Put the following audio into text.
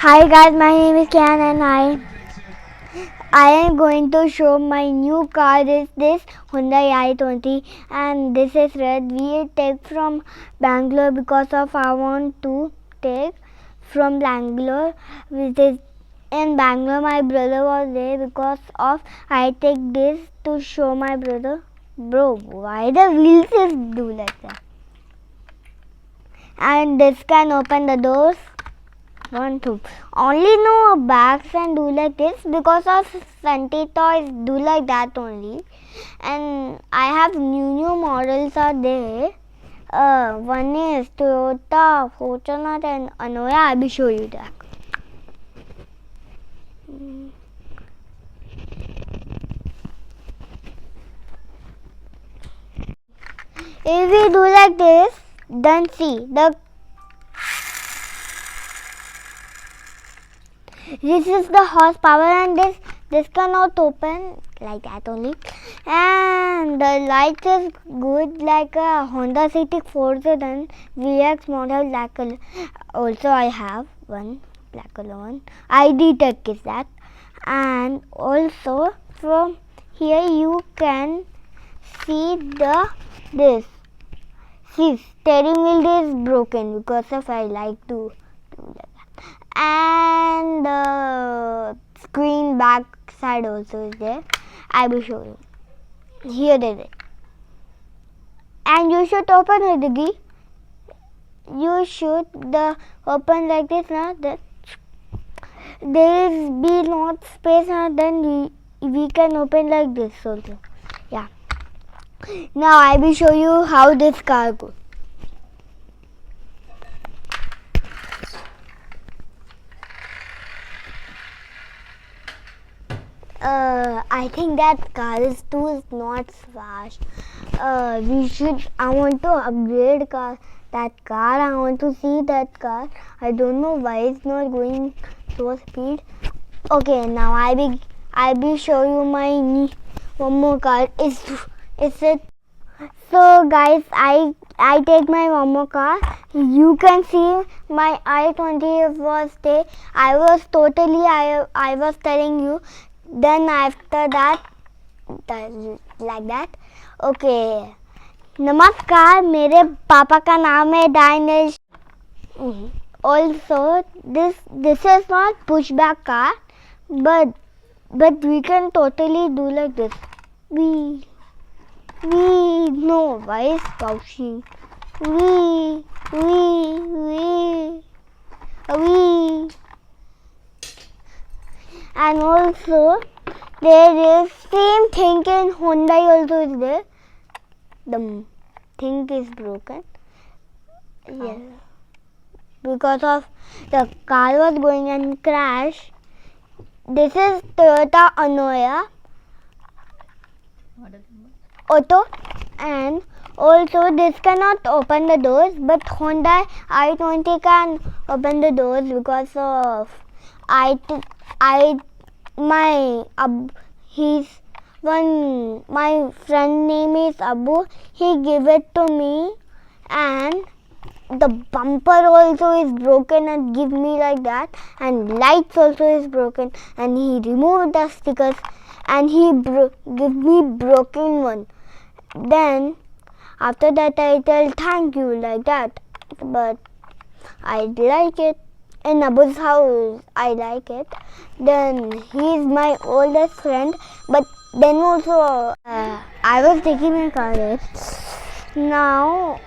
Hi guys, my name is Kian and I am going to show my new car. Is this Hyundai i20 and this is red. We take from Bangalore because of I want to take from Bangalore. Which is in Bangalore. My brother was there because of I take this to show my brother. Bro, why the wheels is do like that? And this can open the doors. One, two. Only no bags and do like this because of Fenty toys do like that only. And I have new models are there. One is Toyota, Fortuner and Anoya. I will show you that. If we do like this, then see this is the horsepower and this cannot open like that only, and the light is good like a Honda Civic Forza then VX model black color. Also I have one black color one. ID Tech is that, and also from here you can see this. See, steering wheel is broken because of I like to do like that. And the screen back side also is there. I will show you. Here it is. And you should open it, Digi. You should open like this now. That there is be not space and then we can open like this also. Yeah. Now I will show you how this car goes. I think that car is not fast. I want to upgrade that car. I want to see that car. I don't know why it's not going so speed. Okay, now I will show you my one more car. Is it? So guys, I take my one more car. You can see my i20 was there. I was telling you. Then after that like that. Okay. नमस्कार, मेरे पापा का नाम है Dinesh. Also, this is not pushback car, but we can totally do like this. We no voice pouching. We and also there is same thing in Hyundai also is there. The thing is broken. Yes. Because of the car was going and crash. This is Toyota Anoya Auto, and also this cannot open the doors, but Hyundai i20 can open the doors because of my friend name is Abu. He gave it to me, and the bumper also is broken and give me like that, and lights also is broken, and he removed the stickers and he give me broken one. Then after that I tell thank you like that, but I like it. In Abu's house, I like it. Then he is my oldest friend, but then also I was taking my car. Now